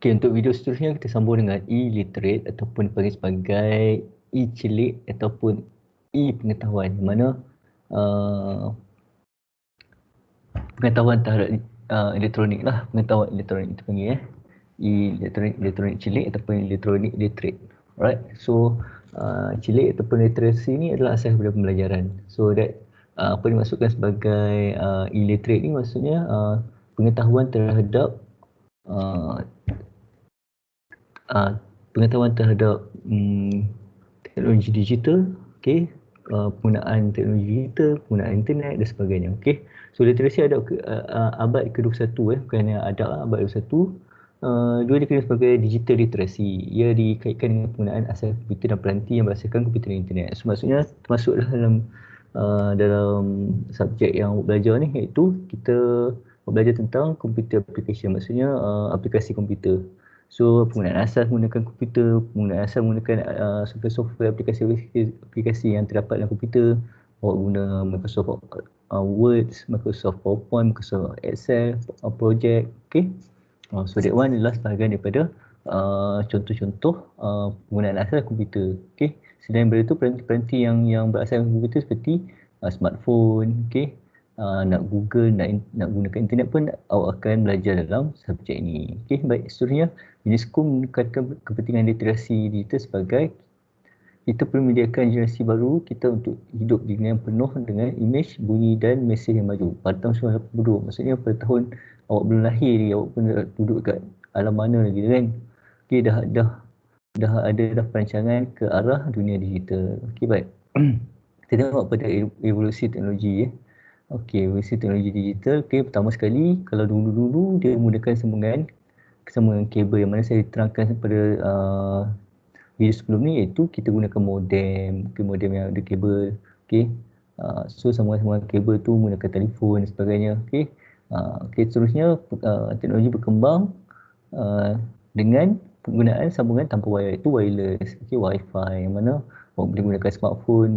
Okay, untuk video seterusnya kita sambung dengan e-literate ataupun dipanggil sebagai e-celik ataupun e-pengetahuan, di mana pengetahuan terhadap elektronik lah, pengetahuan elektronik itu panggil elektronik celik ataupun elektronik literate. Alright, so celik ataupun literasi ni adalah asas daripada pembelajaran. So that apa dimaksudkan sebagai illiterate ni maksudnya pengetahuan terhadap uh, pengetahuan terhadap teknologi digital, okay, penggunaan teknologi digital, penggunaan internet dan sebagainya. Okay. So literasi ada abad ke-21 bukan ada abad ke-21. Dua dikenal sebagai digital literacy. Ia dikaitkan dengan penggunaan asas komputer dan peranti yang berasaskan komputer dan internet. So maksudnya termasuklah dalam subjek yang belajar ni, iaitu kita belajar tentang computer application, maksudnya aplikasi komputer. So penggunaan asas menggunakan komputer, penggunaan asas menggunakan software aplikasi yang terdapat dalam komputer, awak guna Microsoft Word, Microsoft PowerPoint, Microsoft Excel, project, okay. So that one adalah sebahagian daripada contoh-contoh penggunaan asas komputer, okay. Selain daripada itu, peranti-peranti yang berasaskan komputer seperti smartphone, okay, nak Google, nak gunakan internet pun awak akan belajar dalam subjek ini. Okay, baik, seterusnya UNESCO menekankan kepentingan literasi digital sebagai kita perlu menyediakan generasi baru kita untuk hidup di dunia yang penuh dengan imej, bunyi dan mesej yang maju. Pada tahun 1982, maksudnya pada tahun awak belum lahir lagi, awak pun duduk kat alam mana lagi kan. Okay, dah ada perancangan ke arah dunia digital. Okay, baik. Kita tengok pada evolusi teknologi. Okey, evolusi teknologi digital. Okey, pertama sekali, kalau dulu-dulu dia menggunakan sambungan kabel, yang mana saya terangkan pada video sebelum ni, iaitu kita gunakan modem, modem yang ada kabel. Okey. So sambungan kabel tu menggunakan telefon dan sebagainya. Okey. Okey, seterusnya teknologi berkembang dengan penggunaan sambungan tanpa wayar, iaitu wireless. Okey, wifi, yang mana awak boleh gunakan smartphone,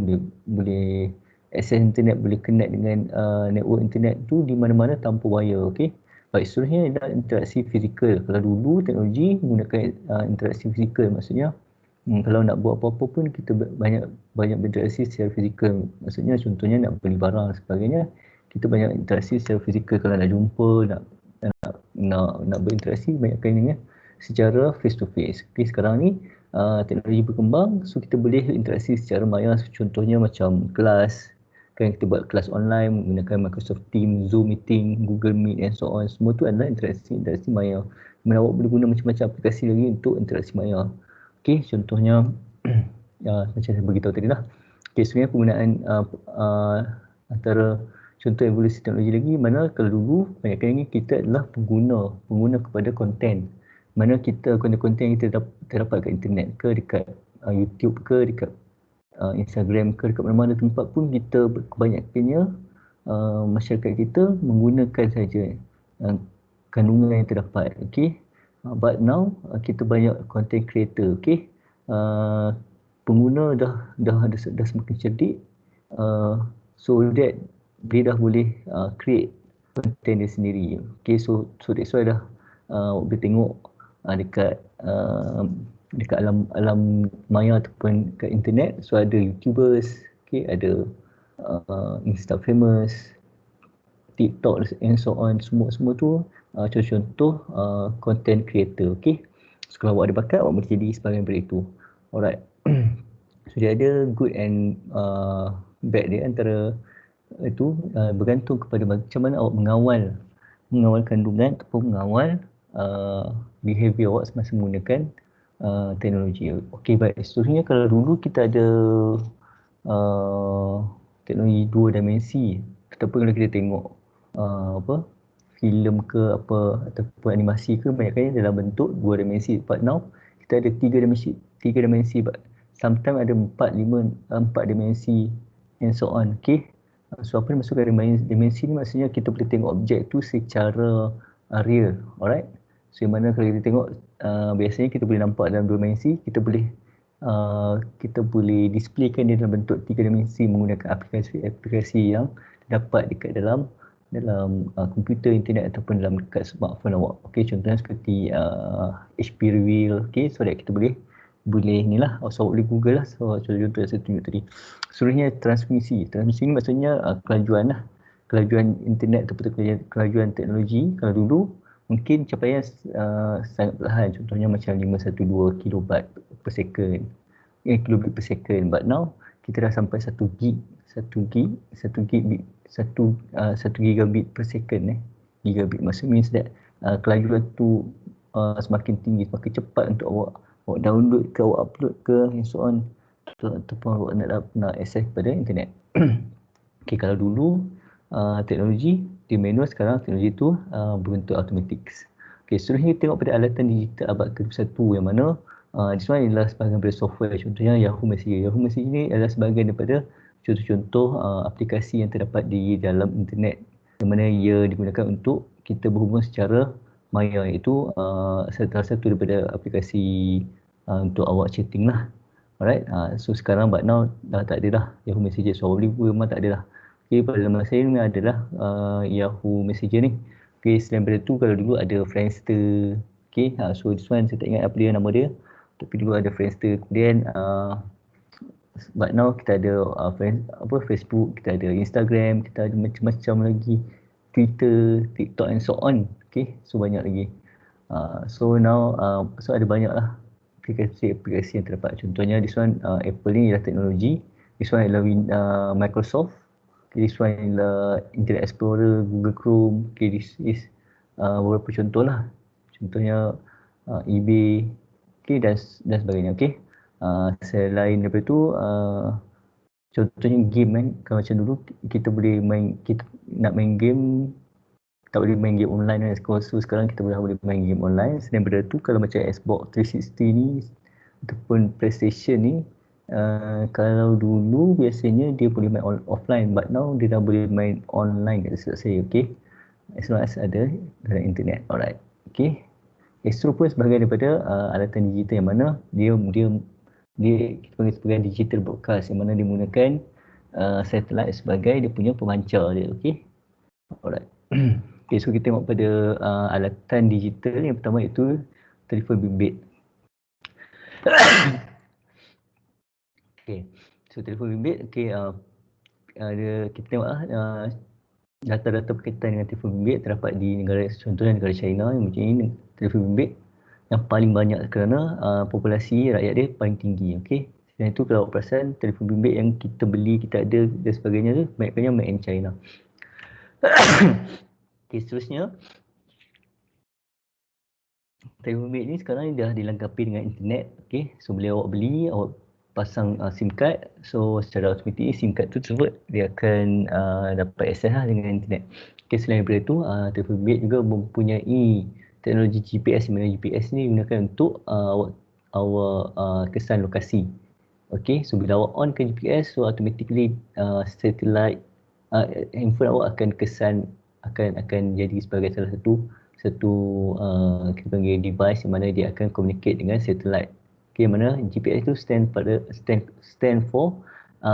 boleh akses internet, boleh connect dengan network internet tu di mana-mana tanpa wire. Okey. Baik, seterusnya adalah interaksi fizikal. Kalau dulu teknologi menggunakan interaksi fizikal, maksudnya kalau nak buat apa-apa pun kita banyak berinteraksi secara fizikal. Maksudnya contohnya nak beli barang dan sebagainya, kita banyak interaksi secara fizikal. Kalau nak jumpa, nak berinteraksi, banyakkan dengan secara face to face. Okay, sekarang ni teknologi berkembang, so kita boleh interaksi secara maya. Contohnya macam kelas, kan kita buat kelas online menggunakan Microsoft Teams, Zoom meeting, Google Meet and so on. Semua tu adalah interaksi maya. Mana awak boleh guna macam-macam aplikasi lagi untuk interaksi maya. Okey, contohnya macam saya beritahu tadi lah. Okey, sebenarnya penggunaan antara contoh evolusi teknologi lagi, mana kalau dulu banyakkan ini kita adalah pengguna kepada konten. Mana kita konten-konten yang kita terdapat kat internet ke, dekat YouTube ke, dekat Instagram ke, dekat mana-mana tempat pun kita kebanyakannya masyarakat kita menggunakan saja kandungan yang terdapat. Okey, but now kita banyak content creator. Okey, pengguna dah semakin cerdik, so that dia dah boleh create content dia sendiri. Okey, so that's why boleh tengok dekat alam maya ataupun kat internet, so ada YouTubers, okay, ada Insta famous, TikTok and so on, semua tu contoh-contoh content creator. Okay, so kalau awak ada bakat, awak boleh jadi sebahagian daripada itu. Alright. So dia ada good and bad dia, antara itu bergantung kepada macam mana awak mengawal kandungan ataupun mengawal behavior awak semasa menggunakan teknologi. Okey, baik. Seterusnya, kalau dulu kita ada teknologi dua dimensi, ataupun kalau kita tengok filem ke apa ataupun animasi ke, banyaknya dalam bentuk dua dimensi. But now kita ada tiga dimensi, sometimes ada empat dimensi and so on. Okey. So apa yang maksudkan dimensi ni, maksudnya kita boleh tengok objek tu secara real. Alright. So yang mana kalau kita tengok biasanya kita boleh nampak dalam dua dimensi, kita boleh displaykan dia dalam bentuk tiga dimensi menggunakan aplikasi yang dapat dekat dalam komputer, internet ataupun dalam dekat smartphone awak. Okey, contohnya seperti HP Reveal, okey, so that kita boleh ni lah, so awak boleh Google lah, so contoh yang saya tunjuk tadi. Seterusnya transmisi ni maksudnya kelajuan lah, kelajuan internet ataupun kelajuan teknologi. Kalau dulu mungkin capaian sangat perlahan, contohnya macam 512 kilobyte per second, kilobit per second, but now kita dah sampai 1 gig, 1 gigabit, 1 gigabit per second. Gigabit maksud means that kelajuan tu semakin tinggi, semakin cepat untuk awak download ke, awak upload ke, and so on, ataupun awak nak access kepada internet. Okay, kalau dulu teknologi di manual, sekarang teknologi tu berbentuk automatic. Okay, seterusnya kita tengok pada alatan digital abad ke-21 yang mana this one adalah sebahagian daripada software. Contohnya Yahoo Messenger. Yahoo Messenger ni adalah sebahagian daripada contoh-contoh aplikasi yang terdapat di dalam internet, yang mana ia digunakan untuk kita berhubung secara maya, iaitu salah satu daripada aplikasi untuk awak chatting lah. Alright, so sekarang but now dah tak ada dah Yahoo Messenger, so awak boleh memang tak ada dah. Okay, pada masa ini adalah Yahoo Messenger ni. Okay, selain daripada tu, kalau dulu ada Friendster. Okay, so this one saya tak ingat apa dia nama dia, tapi dulu ada Friendster. Kemudian but now kita ada Facebook, kita ada Instagram, kita ada macam-macam lagi, Twitter, TikTok and so on. Okay, so banyak lagi. So now so ada banyak lah aplikasi yang terdapat. Contohnya this one, Apple ni ialah teknologi, this one adalah Microsoft, okay, this one adalah Internet Explorer, Google Chrome. Okay, this is beberapa contoh lah. Contohnya eBay, okay, dan sebagainya. Okay, selain daripada tu contohnya game kan, kalau macam dulu kita boleh kita nak main game, tak boleh main game online kan, so sekarang kita boleh main game online. Selain daripada tu, kalau macam Xbox 360 ni ataupun PlayStation ni, kalau dulu biasanya dia boleh main offline, but now dia dah boleh main online kat saya. Okay, as long as ada dalam internet. Alright, okay. Astro pun sebahagian daripada alatan digital yang mana dia kita panggil sebagai digital broadcast, yang mana dia menggunakan satellite sebagai dia punya pemancar dia. Okay, alright. Okay, so kita tengok pada alatan digital yang pertama iaitu telefon bimbit. Okay, so telefon bimbit, okay, kita tengok data-data berkaitan dengan telefon bimbit terdapat di negara, contohnya negara China yang mempunyai telefon bimbit yang paling banyak kerana populasi rakyat dia paling tinggi. Okay, selain itu kalau awak perasan, telefon bimbit yang kita beli, kita ada dan sebagainya tu, banyaknya made in China. Okay, seterusnya, telefon bimbit ni sekarang dah dilengkapi dengan internet. Okay, so bila awak beli, awak pasang SIM card, so secara automatik SIM card tu tersebut dia akan dapat akses lah dengan internet. Okay, selain daripada tu, telefon bimbit juga mempunyai teknologi GPS, di mana GPS ni digunakan untuk awak kesan lokasi. Okay, so bila awak on ke GPS, so automatically satellite handphone awak akan kesan, akan jadi sebagai salah satu kita panggil device yang mana dia akan communicate dengan satellite. Okay, mana GPS itu stand for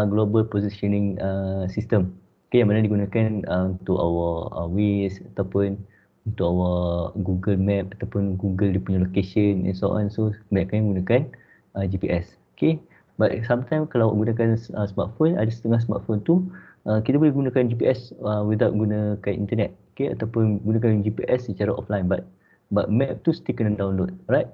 Global Positioning System. Okay, yang mana digunakan untuk awak Waze ataupun untuk awak Google Map ataupun Google dia punya location and so on. So kebanyakan menggunakan GPS. Okay, but sometimes kalau awak gunakan smartphone, ada setengah smartphone tu kita boleh gunakan GPS without gunakan internet. Okay, ataupun gunakan GPS secara offline, but map tu still kena download. Alright.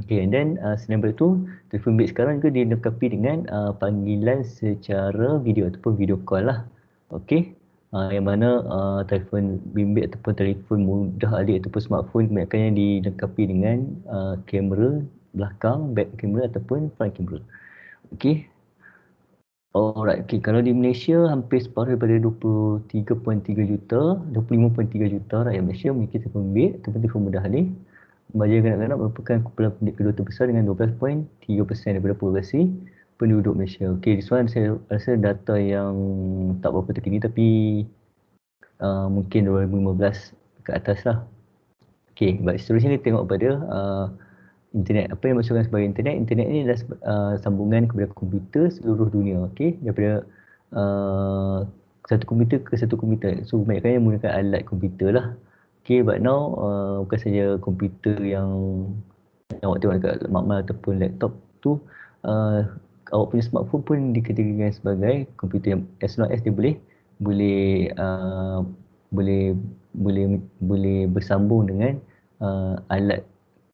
Okay, and then selain daripada tu, telefon bimbit sekarang juga dilengkapi dengan panggilan secara video ataupun video call lah. Okay, yang mana telefon bimbit ataupun telefon mudah alik ataupun smartphone kebanyakannya dilengkapi dengan kamera belakang, back camera ataupun front camera. Okay. Alright, okay. Kalau di Malaysia, hampir separuh daripada 23.3 juta, 25.3 juta rakyat Malaysia memiliki telefon bimbit ataupun telefon mudah alih. Bahagian kanak-kanak merupakan kumpulan penduduk kedua terbesar dengan 12.3% daripada populasi penduduk Malaysia. Okay, this one saya rasa data yang tak berapa terkini, tapi mungkin 2015 ke atas lah. Okay, baik, seterusnya kita tengok pada internet. Apa yang maksudkan sebagai internet? Internet ni adalah sambungan kepada komputer seluruh dunia. Okay, daripada satu komputer ke satu komputer. So kebanyakannya menggunakan alat komputer lah. Okay, but now bukan saja komputer yang awak tengok dekat makmal ataupun laptop tu, uh, awak punya smartphone pun dikategorikan sebagai komputer yang as long as dia boleh uh, boleh boleh bersambung dengan alat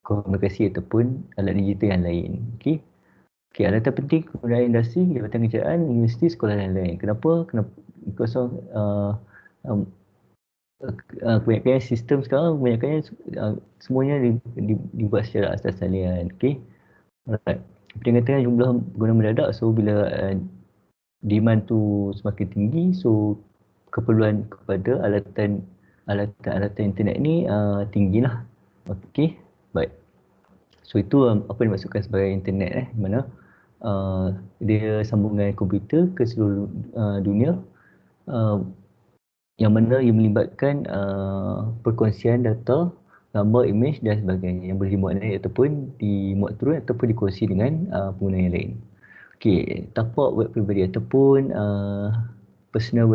komunikasi ataupun alat digital yang lain. Okey. Okey, alatan penting kegunaan industri, jabatan kerjaan, universiti, sekolah dan lain-lain. Kenapa? Because of kebanyakan sistem sekarang, kebanyakannya semuanya dibuat secara asas talian. Okey. Alright. Dengan jumlah pengguna mendadak, so bila demand tu semakin tinggi, so keperluan kepada alatan internet ni tinggilah. Okey. Baik. So itu apa yang dimaksudkan sebagai internet di mana dia sambungan komputer ke seluruh dunia, yang mana ia melibatkan perkongsian data, gambar, imej dan sebagainya yang boleh dimuat naik ataupun dimuat turun ataupun dikongsi dengan pengguna yang lain. Okey, tapak web peribadi ataupun personal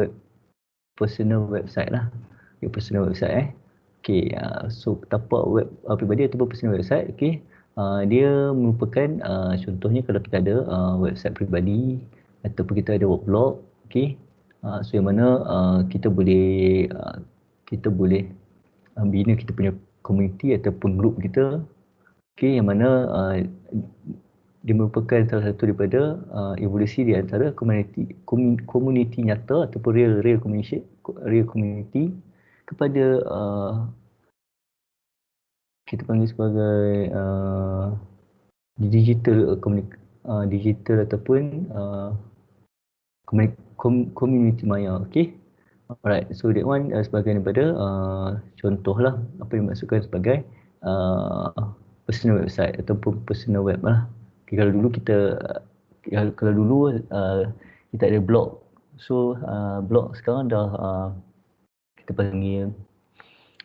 website lah. Okay, personal website Okey, so tapak web peribadi ataupun personal website, okey, dia merupakan contohnya kalau kita ada website peribadi ataupun kita ada web blog, okey. So yang mana kita boleh bina kita punya komuniti ataupun grup kita, okey, yang mana dia merupakan salah satu daripada evolusi di antara komuniti nyata ataupun real community kepada kita panggil sebagai digital ataupun community maya. Okey. Alright, so that one sebagai daripada contohlah apa yang dimaksudkan sebagai personal website ataupun personal web lah. Okay, kalau dulu kita ada blog. So blog sekarang dah kita panggil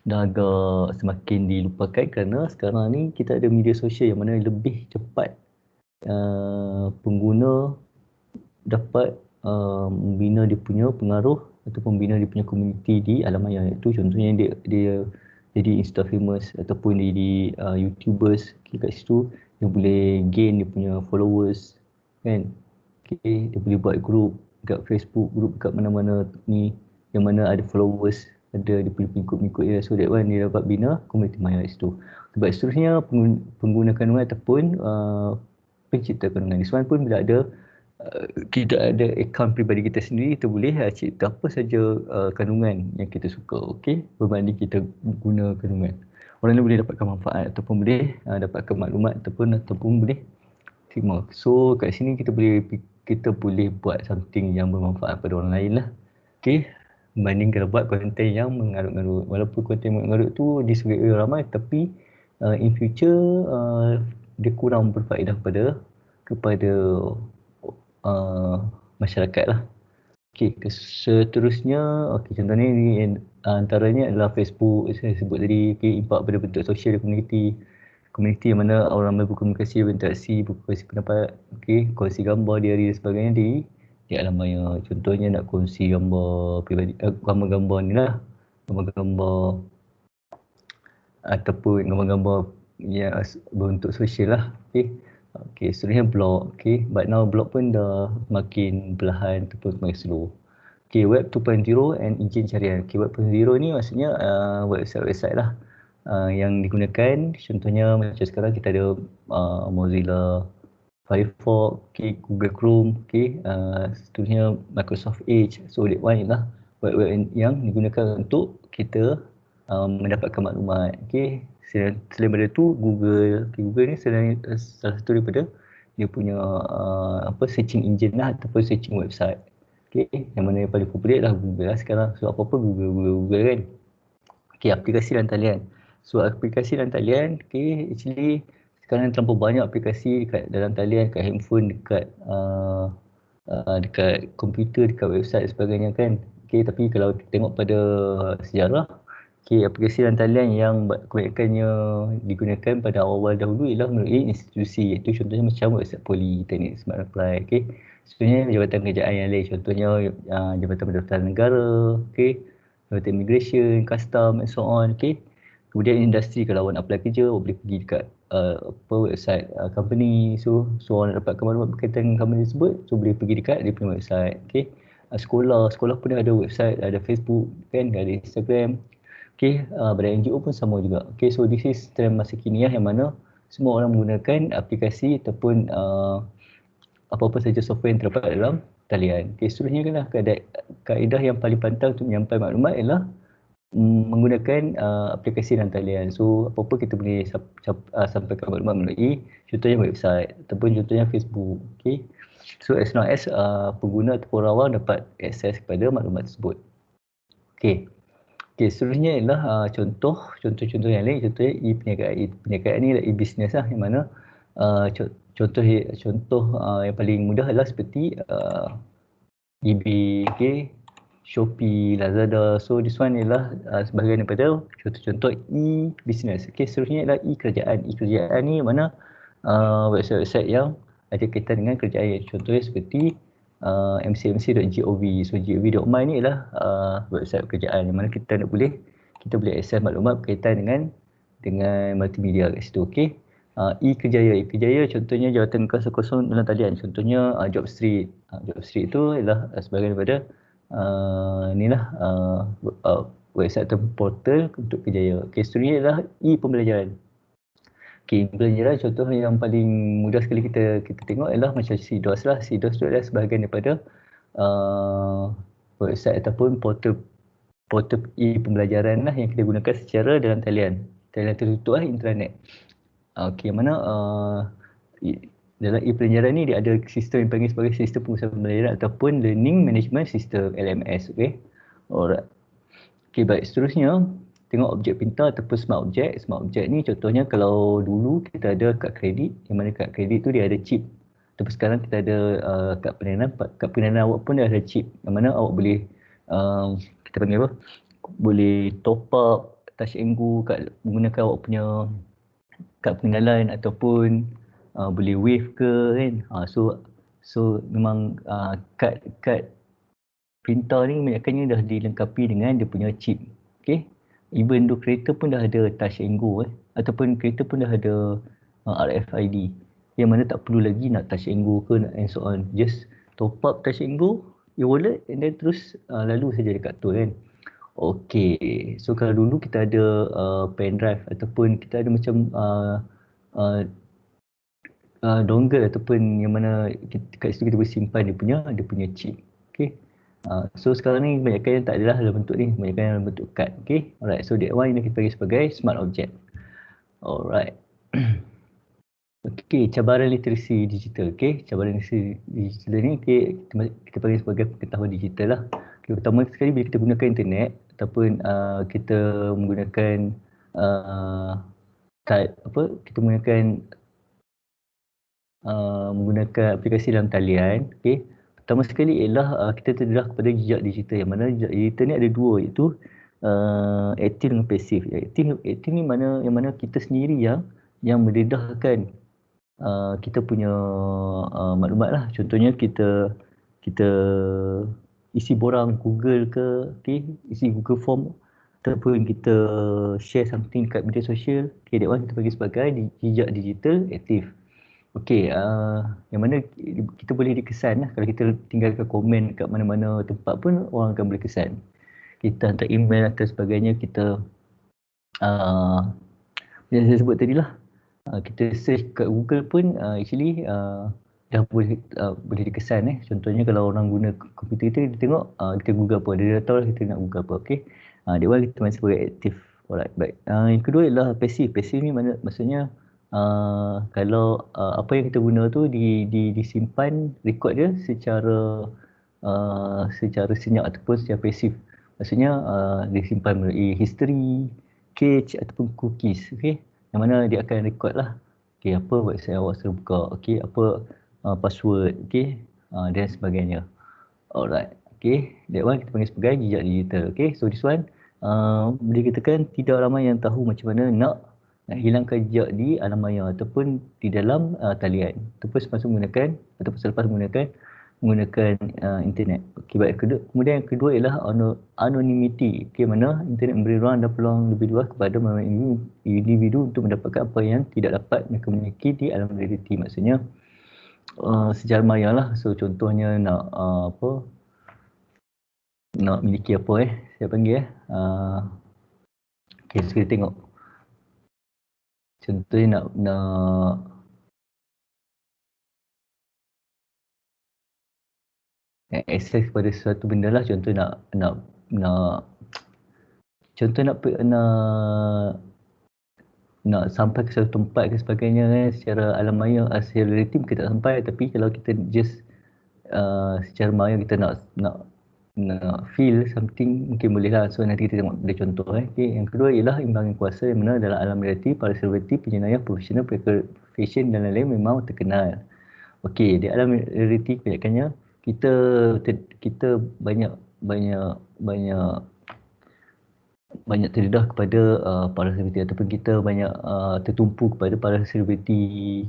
dah agak semakin dilupakan kerana sekarang ni kita ada media sosial yang mana lebih cepat pengguna dapat membina dia punya pengaruh ataupun membina dia punya komuniti di alam maya. Itu contohnya dia jadi Insta famous ataupun jadi YouTubers kat situ, dia boleh gain dia punya followers kan. Okay, dia boleh buat group kat Facebook, group kat mana-mana ni yang mana ada followers, ada dia punya pengikut-pengikut dia. So that one dia dapat bina komuniti maya kat situ. Sebab seterusnya pengguna kandungan ataupun pencipta kandungan. This one pun bila ada kita ada akaun peribadi kita sendiri, kita boleh cipta apa saja kandungan yang kita suka, okey, berbanding kita guna kandungan. Orang lain boleh dapatkan manfaat ataupun boleh dapatkan maklumat ataupun boleh terima. So kat sini kita boleh buat something yang bermanfaat pada orang lain lah. Okey, berbanding kalau buat konten yang mengarut-ngarut. Walaupun konten mengarut tu disukai oleh ramai, tapi in future dia kurang berfaedah kepada masyarakat lah. Okey, seterusnya, contohnya ni antaranya adalah Facebook, saya sebut tadi, impak pada bentuk sosial komuniti yang mana orang ramai berkomunikasi, berinteraksi, berkongsi pendapat, kongsi gambar, diari dan sebagainya di alam maya. Contohnya nak kongsi gambar pribadi, gambar-gambar ni lah, gambar-gambar ataupun gambar-gambar yang berbentuk sosial lah. Okey, seterusnya blog. Okey, but now blog pun dah makin perlahan ataupun semakin slow. Okey, web 2.0 and enjin carian. Okey, web 2.0 ni maksudnya website lah yang digunakan. Contohnya macam sekarang kita ada Mozilla, Firefox, Google Chrome, seterusnya Microsoft Edge. So that one ialah web-web yang digunakan untuk kita mendapatkan maklumat. Okey, selain daripada tu Google ni salah satu daripada dia punya searching engine lah ataupun searching website. Okey, yang mana yang paling popular lah Google lah sekarang. So apa-apa Google kan. Okey, aplikasi dan talian. So aplikasi dan talian, actually sekarang terlampau banyak aplikasi dekat dalam talian, dekat handphone, dekat komputer, dekat website dan sebagainya kan. Okey, tapi kalau tengok pada sejarah aplikasi dan talian yang kebanyakannya digunakan pada awal dahulu ialah melalui institusi, iaitu contohnya macam website Politeknik Smart Apply. Contohnya jabatan kerajaan yang lain, contohnya Jabatan Pendaftaran Negara, Jabatan Immigration, Custom and so on. Kemudian industri, kalau awak nak apply kerja, awak boleh pergi dekat website company, so awak nak dapatkan maklumat berkaitan dengan company tersebut, so boleh pergi dekat dia punya website. Sekolah pun ada website, ada Facebook kan, ada Instagram. Badan NGO pun sama juga. So this is trend masa kini yang mana semua orang menggunakan aplikasi ataupun apa-apa saja software yang terdapat dalam talian. Seterusnya kan kaedah yang paling pantang untuk menyampaikan maklumat ialah menggunakan aplikasi dan talian. So apa-apa kita boleh sampaikan maklumat melalui contohnya website ataupun contohnya Facebook. So as long as pengguna ataupun orang dapat akses kepada maklumat tersebut. Seterusnya ialah contoh-contoh yang lain. Contohnya e-perniagaan. E-perniagaan ni adalah e-business yang mana contoh yang paling mudah adalah seperti eBay, Shopee, Lazada. So this one ialah sebahagian daripada contoh-contoh e-business. Seterusnya ialah e-kerajaan. E-kerajaan ni mana website-website yang ada kaitan dengan kerajaan. Contohnya seperti mcmc.gov. So gov.my ni ialah website kerajaan yang mana kita boleh akses maklumat berkaitan dengan multimedia kat situ. E-Kerjaya. E-Kerjaya contohnya jawatan kuasa kosong dalam talian. Contohnya Jobstreet. Jobstreet itu ialah sebahagian daripada website atau portal untuk kerjaya. Seterusnya ialah e-pembelajaran. Pembelajaran contoh yang paling mudah sekali kita tengok ialah macam CDOS lah. CDOS tu adalah sebahagian daripada website ataupun portal e-pembelajaran lah yang kita gunakan secara dalam talian tertutup intranet. Mana dalam e-pembelajaran ni dia ada sistem yang dipanggil sebagai sistem pengurusan pembelajaran ataupun Learning Management System, LMS. Alright. Baik, seterusnya tengok objek pintar ataupun smart object. Smart object ni contohnya kalau dulu kita ada kad kredit, yang mana kad kredit tu dia ada chip. Tapi sekarang kita ada kad pengenalan awak pun dia ada chip. Yang mana awak boleh kita panggil apa? Boleh top up Touch 'n Go menggunakan awak punya kad pengenalan ataupun boleh wave ke kan. So memang kad printer ni kebanyakannya dah dilengkapi dengan dia punya chip. Even though kereta pun dah ada Touch 'n Go ataupun kereta pun dah ada RFID, yang mana tak perlu lagi nak Touch 'n Go ke and so on. Just top up Touch 'n Go your wallet and then terus lalu saja dekat tu kan. So kalau dulu kita ada pen drive ataupun kita ada macam dongle ataupun yang mana kat situ kita boleh simpan dia punya chip. So sekarang ni kebanyakan yang tak adalah dalam bentuk ni, kebanyakan dalam bentuk kad. Alright, so that one yang kita panggil sebagai smart object. Alright. Cabaran literasi digital. Cabaran literasi digital ni kita panggil sebagai pengetahuan digital lah. Pertama sekali bila kita gunakan internet ataupun kita menggunakan kita menggunakan aplikasi dalam talian. Pertama sekali ialah kita terdedah kepada jejak digital, yang mana jejak digital ni ada dua, iaitu aktif dengan pasif. Aktif ni yang mana kita sendiri yang mendedahkan kita punya maklumat lah. Contohnya kita isi borang Google ke, isi Google Form ataupun kita share something kat media sosial. That one kita panggil sebagai jejak digital aktif. Yang mana kita boleh dikesan lah. Kalau kita tinggalkan komen kat mana-mana tempat pun orang akan boleh kesan. Kita hantar email atau sebagainya, kita yang saya sebut tadi lah, kita search kat Google pun actually dah boleh dikesan. Contohnya kalau orang guna komputer kita, dia tengok kita Google apa, dia dah tahu lah kita nak Google apa. That one kita masih sebagai aktif. Alright, baik. Yang kedua ialah pasif. Pasif ni maksudnya kalau apa yang kita guna tu disimpan, record dia secara senyap ataupun secara pasif. Maksudnya disimpan melalui history, cache ataupun cookies. Yang mana dia akan record lah. Apa website awak selalu buka, apa password, dan sebagainya. Alright. That one kita panggil sebagai jejak digital. So this one boleh katakan tidak ramai yang tahu macam mana nak hilangkan jejak di alam maya ataupun di dalam talian ataupun semasa menggunakan ataupun selepas menggunakan internet. Okey, baik. Kemudian yang kedua ialah anonymity. Okey, mana internet memberi ruang dan peluang lebih luas kepada individu untuk mendapatkan apa yang tidak dapat mereka miliki di alam realiti. Maksudnya secara maya lah. So contohnya nak miliki apa saya panggil okey, so kita tengok contohnya nak akses kepada sesuatu benda lah, contoh nak contoh nak sampai ke satu tempat ke sebagainya secara alam maya, secara realiti kita tak sampai, tapi kalau kita just secara maya kita nak feel something, mungkin boleh lah. So nanti kita tengok ada contoh. Okay. Yang kedua ialah imbangan kuasa, yang mana dalam alam realiti para selebriti, penjenayah, profesional, fashion dan lain-lain memang terkenal. Okey, di alam realiti kebanyakannya kita banyak terdedah kepada para selebriti ataupun kita banyak tertumpu kepada para selebriti,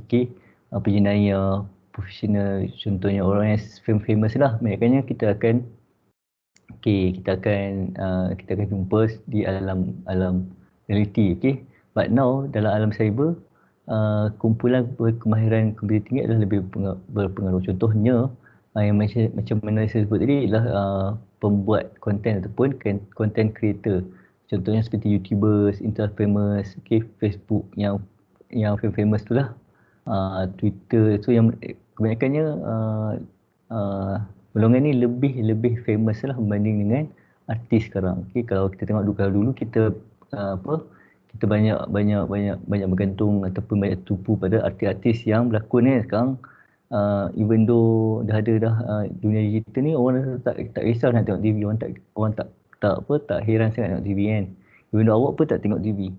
penjenayah, profesional, contohnya orang yang famous lah. Kebanyakannya kita akan kita akan jumpa di alam realiti. Okey, but now dalam alam cyber kumpulan berkemahiran komputer tinggi adalah lebih berpengaruh. Contohnya yang macam mana saya sebut tadi adalah pembuat konten ataupun content creator. Contohnya seperti YouTubers, internet famous, Facebook yang famous tu lah, Twitter. So yang kebanyakannya golongan ni lebih famous lah berbanding dengan artis sekarang. Okey, kalau kita tengok dulu kita kita banyak bergantung ataupun banyak tupu pada artis-artis yang berlakon ni. Sekarang even though dah ada dunia digital ni, orang tak risau nak tengok TV, orang tak heran sangat tengok TV kan. Even though awak pun tak tengok TV.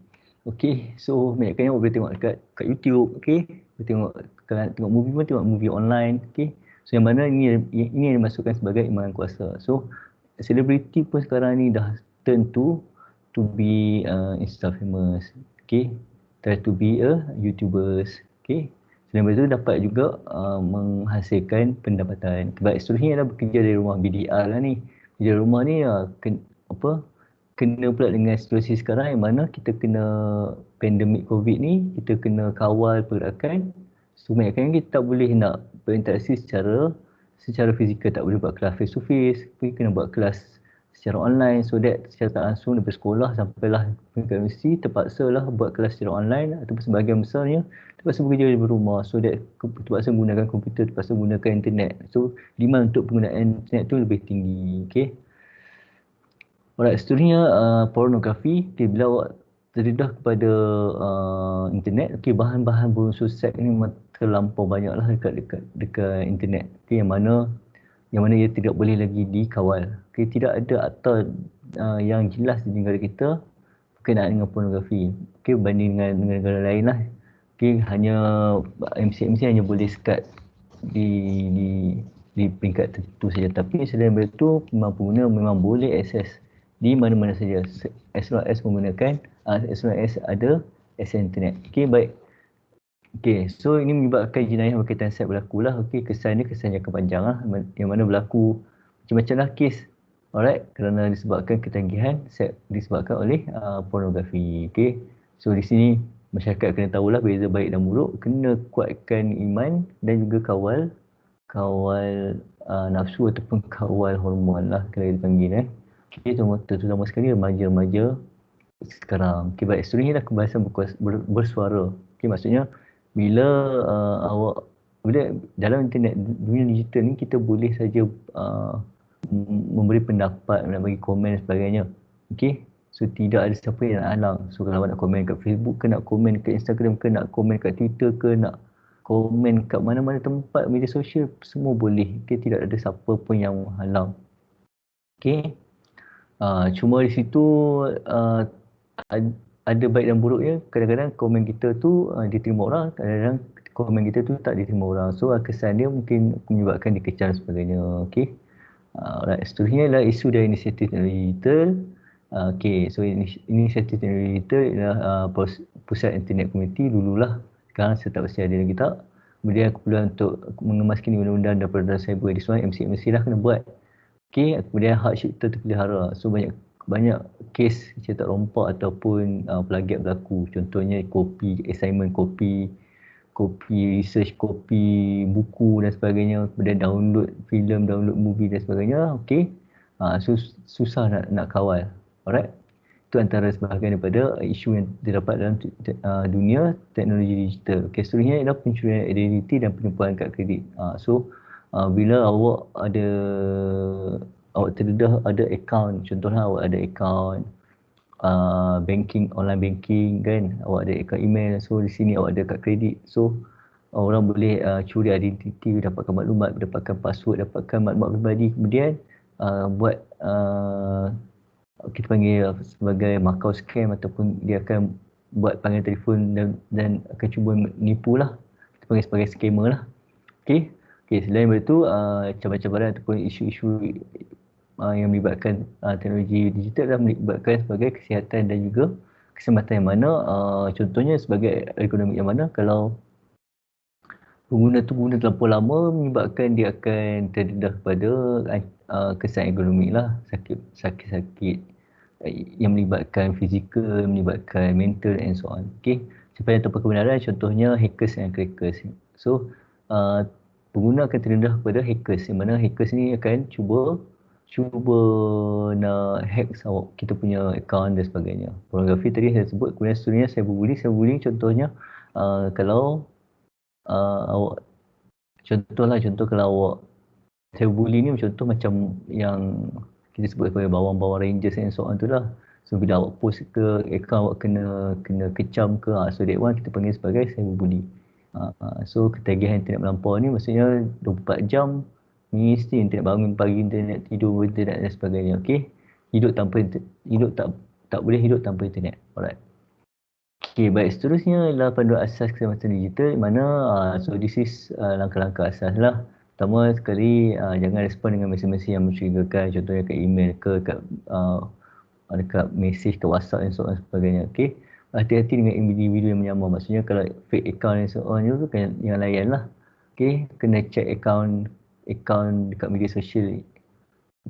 Okey, so banyaknya awak boleh tengok kat YouTube. Okey, boleh tengok, kalau nak tengok movie pun tengok movie online. Okey, so yang mana ini yang dimasukkan sebagai imbalan kuasa. So selebriti pun sekarang ni dah turn to be Insta famous. Okay, try to be a YouTubers. Okay, selain itu dapat juga menghasilkan pendapatan. Baik, seterusnya adalah bekerja dari rumah, BDR lah ni. Bekerja dari rumah ni kena pula dengan situasi sekarang yang mana kita kena pandemik COVID ni, kita kena kawal pergerakan. So banyak kita tak boleh nak berinteraksi secara fizikal, tak boleh buat kelas face to face, tapi kena buat kelas secara online. So that secara tak langsung daripada sekolah sampailah ke universiti terpaksa lah buat kelas secara online, ataupun sebahagian besarnya terpaksa bekerja dari rumah. So that terpaksa menggunakan komputer, terpaksa menggunakan internet. So demand untuk penggunaan internet tu lebih tinggi. Okay. Alright, seterusnya pornografi. Okay, bila awak terdedah kepada internet, okay, bahan-bahan berunsur seks ni memang terlampau banyak lah dekat internet. Okay, yang mana ia tidak boleh lagi dikawal. Okay, tidak ada akta yang jelas di negara kita berkenaan dengan pornografi. Okay, berbanding dengan negara lain lah. Okay, hanya MC hanya boleh sekat di peringkat tertentu saja. Tapi selain itu, pengguna memang boleh akses di mana-mana saja as long as menggunakan as long as ada akses internet. Okey, baik. Okey, so ini menyebabkan jenayah berkaitan seks berlaku lah. Okey, kesan jangka panjang lah, yang mana berlaku macam-macam lah kes. Alright, kerana disebabkan ketagihan seks disebabkan oleh pornografi. Okey, so di sini masyarakat kena tahulah beza baik dan buruk, kena kuatkan iman dan juga kawal nafsu ataupun kawal hormon lah kalau dipanggil. Okay, terutama sekali remaja-remaja sekarang. Okay, baik, seterusnya adalah kebebasan bersuara. Okay, maksudnya bila dalam internet, dunia digital ni, kita boleh saja memberi pendapat, nak bagi komen dan sebagainya. Okay, so tidak ada siapa yang nak halang. So kalau awak nak komen kat Facebook ke, nak komen kat Instagram ke, nak komen kat Twitter ke, nak komen kat mana-mana tempat media sosial, semua boleh. Okay, tidak ada siapa pun yang menghalang. Okay. Cuma di situ ada baik dan buruknya. Kadang-kadang komen kita tu diterima orang, kadang-kadang komen kita tu tak diterima orang. So kesan dia mungkin menyebabkan dikecam sebagainya. Okey. Seterusnya adalah isu dan inisiatif teknologi digital. Okay, so inisiatif teknologi digital ialah pusat internet komuniti dululah. Sekarang saya tak pasti ada lagi tak. Kemudian keperluan untuk mengemaskan undang-undang dan peraturan cyber edisi MCMC dah kena buat. Okay, kemudian hak cipta terpelihara. So banyak kes cetak rompak ataupun plagiat berlaku. Contohnya kopi assignment, kopi research, kopi buku dan sebagainya, kemudian download filem, download movie dan sebagainya. Okay, susah nak kawal. Alright, itu antara sebahagian daripada isu yang didapat dalam dunia teknologi digital. Okay, seterusnya ialah pencurian identiti dan penipuan kad kredit. Bila awak terdedah ada akaun, contohnya awak ada akaun banking, online banking kan, awak ada akaun email, so di sini awak ada kad kredit, so orang boleh curi identiti, dapatkan maklumat, dapatkan password, dapatkan maklumat peribadi, kemudian buat kita panggil sebagai makau scam, ataupun dia akan buat panggilan telefon dan akan cuba menipu lah. Kita panggil sebagai scammer lah. Okay. Selain daripada itu, cabaran-cabaran ataupun isu-isu yang melibatkan teknologi digital adalah melibatkan sebagai kesihatan dan juga keselamatan, yang mana contohnya sebagai ekonomi, yang mana kalau pengguna tu guna terlampau lama menyebabkan dia akan terdedah kepada kesan ekonomi lah, sakit-sakit yang melibatkan fizikal, melibatkan mental and so on. Okay, supaya tanpa kebenaran, contohnya hackers and crackers. So pengguna akan terdedah kepada hackers, yang mana hackers ni akan cuba nak hack kita punya account dan sebagainya. Pornografi tadi saya sebut, kemudian seterusnya cyberbullying contohnya kalau awak contoh kalau awak cyberbullying ni contoh macam yang kita sebut sebagai bawang-bawang rangers and so on tu lah. So bila awak post ke account awak kena kecam ke, so that one kita panggil sebagai cyberbullying. So ketagihan internet melampau ni maksudnya 24 jam mesti internet, bangun pagi internet, tidur internet dan sebagainya. Okey, hidup tak boleh hidup tanpa internet. Alright. Okay, baik, seterusnya adalah panduan asas keselamatan digital, mana so this is langkah-langkah asas lah. Pertama sekali, jangan respon dengan mesej-mesej yang mencurigakan, contohnya kat email ke, dekat mesej ke WhatsApp dan so on sebagainya. Okay, hati-hati dengan individu yang menyamar, maksudnya kalau fake account dan so on tu kan yang layan lah. Okay, kena check account dekat media sosial.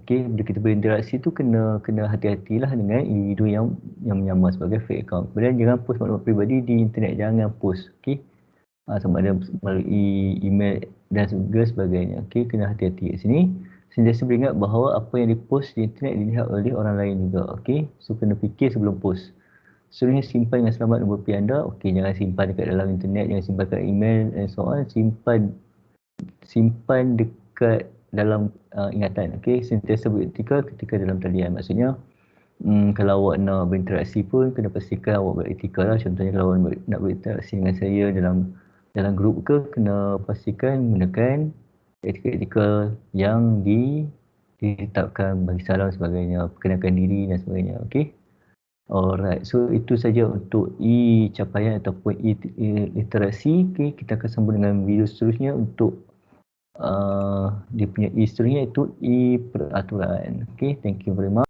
Okay, bila kita berinteraksi tu kena hati-hatilah dengan individu yang menyamar sebagai fake account. Kemudian jangan post maklumat peribadi di internet, jangan post. Okay, sama ada melalui email dan sebagainya. Okay, kena hati-hati kat sini. Sentiasa beringat bahawa apa yang dipost di internet dilihat oleh orang lain juga. Okay, so kena fikir sebelum post. Seterusnya, simpan dengan selamat nombor PIN anda. Okay, jangan simpan dekat dalam internet, jangan simpan dekat email and so on. Simpan dekat dalam ingatan. Okay, sentiasa beretika ketika dalam talian. Maksudnya kalau awak nak berinteraksi pun kena pastikan awak beretika lah. Contohnya kalau awak nak berinteraksi dengan saya dalam grup ke, kena pastikan menggunakan etika yang ditetapkan, bagi salam sebagainya, perkenalkan diri dan sebagainya. Okay, alright, so itu saja untuk capaian ataupun literasi. Okay, kita akan sambung dengan video seterusnya untuk dia punya seterusnya, iaitu peraturan. Okay, thank you very much.